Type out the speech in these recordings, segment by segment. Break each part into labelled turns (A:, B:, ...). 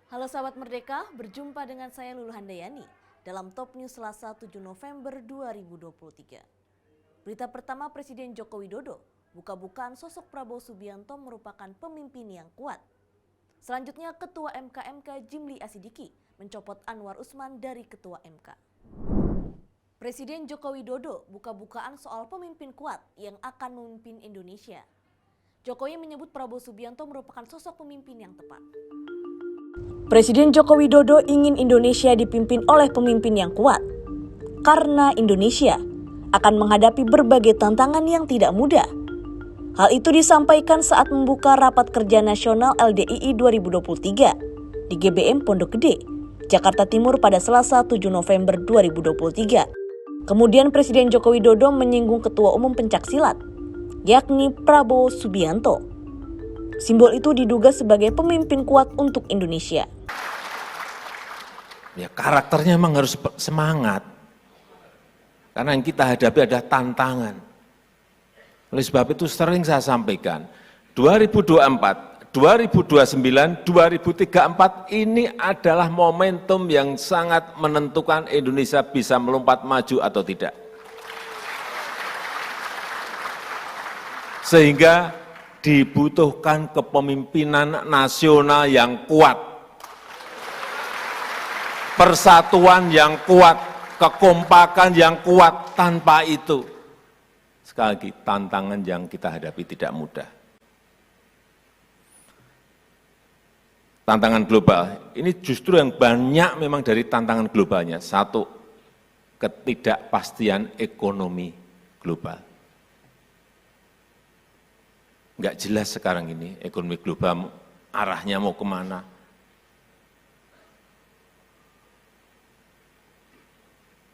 A: Halo sahabat Merdeka, berjumpa dengan saya Lulu Handayani dalam Top News Selasa 7 November 2023. Berita pertama, Presiden Joko Widodo buka-bukaan sosok Prabowo Subianto merupakan pemimpin yang kuat. Selanjutnya, Ketua MK Jimli Asidiki mencopot Anwar Usman dari Ketua MK. Presiden Joko Widodo buka-bukaan soal pemimpin kuat yang akan memimpin Indonesia. Jokowi menyebut Prabowo Subianto merupakan sosok pemimpin yang tepat. Presiden Joko Widodo ingin Indonesia dipimpin oleh pemimpin yang kuat, karena Indonesia akan menghadapi berbagai tantangan yang tidak mudah. Hal itu disampaikan saat membuka Rapat Kerja Nasional LDII 2023 di GBM Pondok Gede, Jakarta Timur pada Selasa 7 November 2023. Kemudian Presiden Joko Widodo menyinggung Ketua Umum Pencaksilat, yakni Prabowo Subianto. Simbol itu diduga sebagai pemimpin kuat untuk Indonesia.
B: Ya, karakternya memang harus semangat. Karena yang kita hadapi ada tantangan. Oleh sebab itu sering saya sampaikan, 2024, 2029, 2034 ini adalah momentum yang sangat menentukan Indonesia bisa melompat maju atau tidak. Sehingga dibutuhkan kepemimpinan nasional yang kuat, persatuan yang kuat, kekompakan yang kuat. Tanpa itu, sekali lagi, tantangan yang kita hadapi tidak mudah. Tantangan global, ini justru yang banyak memang dari tantangan globalnya. Satu, ketidakpastian ekonomi global. Nggak jelas sekarang ini ekonomi global arahnya mau kemana.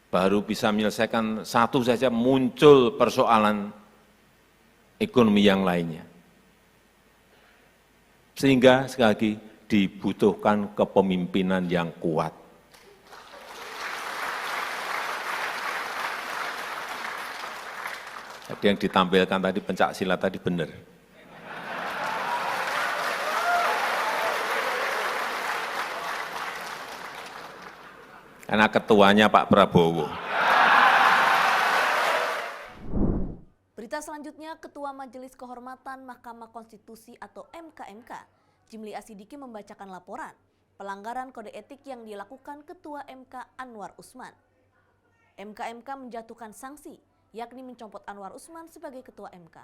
B: Baru bisa menyelesaikan satu saja muncul persoalan ekonomi yang lainnya. Sehingga sekali lagi dibutuhkan kepemimpinan yang kuat. Jadi yang ditampilkan tadi pencaksilat tadi benar. Karena ketuanya Pak Prabowo.
A: Berita selanjutnya, Ketua Majelis Kehormatan Mahkamah Konstitusi atau MKMK, Jimli Asidiki membacakan laporan pelanggaran kode etik yang dilakukan Ketua MK Anwar Usman. MKMK menjatuhkan sanksi, yakni mencopot Anwar Usman sebagai Ketua MK.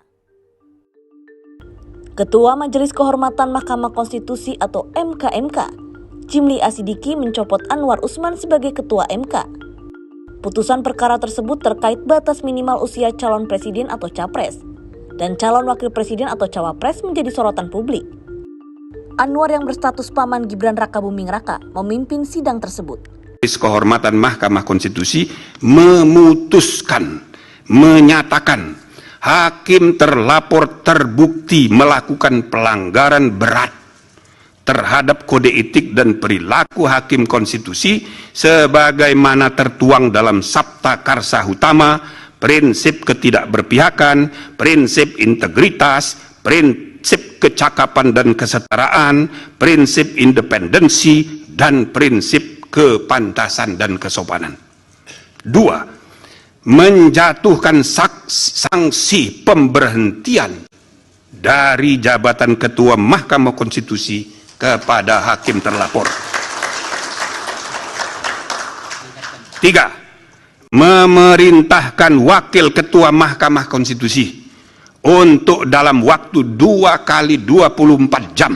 A: Ketua Majelis Kehormatan Mahkamah Konstitusi atau MKMK, Jimli Asidiki mencopot Anwar Usman sebagai Ketua MK. Putusan perkara tersebut terkait batas minimal usia calon presiden atau capres dan calon wakil presiden atau cawapres menjadi sorotan publik. Anwar yang berstatus paman Gibran Rakabuming Raka memimpin sidang tersebut.
C: Majelis Kehormatan Mahkamah Konstitusi menyatakan hakim terlapor terbukti melakukan pelanggaran berat terhadap kode etik dan perilaku hakim konstitusi sebagaimana tertuang dalam Sabta Karsa Utama, prinsip ketidakberpihakan, prinsip integritas, prinsip kecakapan dan kesetaraan, prinsip independensi, dan prinsip kepantasan dan kesopanan. 2. Menjatuhkan sanksi pemberhentian dari jabatan Ketua Mahkamah Konstitusi kepada hakim terlapor. 3. Memerintahkan Wakil Ketua Mahkamah Konstitusi untuk dalam waktu 2 kali 24 jam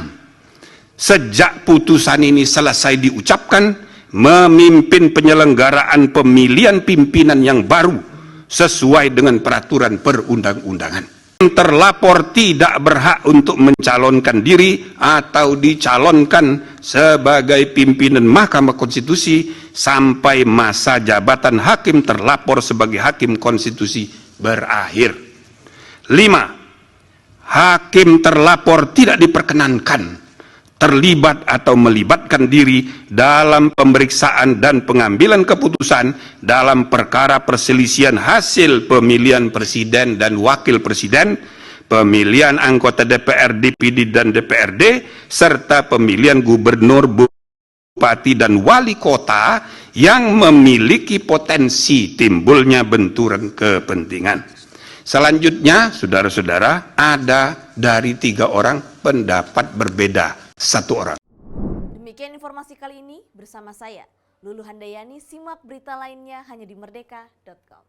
C: sejak putusan ini selesai diucapkan memimpin penyelenggaraan pemilihan pimpinan yang baru sesuai dengan peraturan perundang-undangan. Terlapor tidak berhak untuk mencalonkan diri atau dicalonkan sebagai pimpinan Mahkamah Konstitusi sampai masa jabatan hakim terlapor sebagai hakim konstitusi berakhir. 5. Hakim terlapor tidak diperkenankan terlibat atau melibatkan diri dalam pemeriksaan dan pengambilan keputusan dalam perkara perselisihan hasil pemilihan presiden dan wakil presiden, pemilihan anggota DPR, DPD, dan DPRD, serta pemilihan gubernur, bupati dan wali kota yang memiliki potensi timbulnya benturan kepentingan. Selanjutnya, saudara-saudara, ada dari 3 orang pendapat berbeda 1 orang.
A: Demikian informasi kali ini bersama saya, Lulu Handayani. Simak berita lainnya hanya di merdeka.com.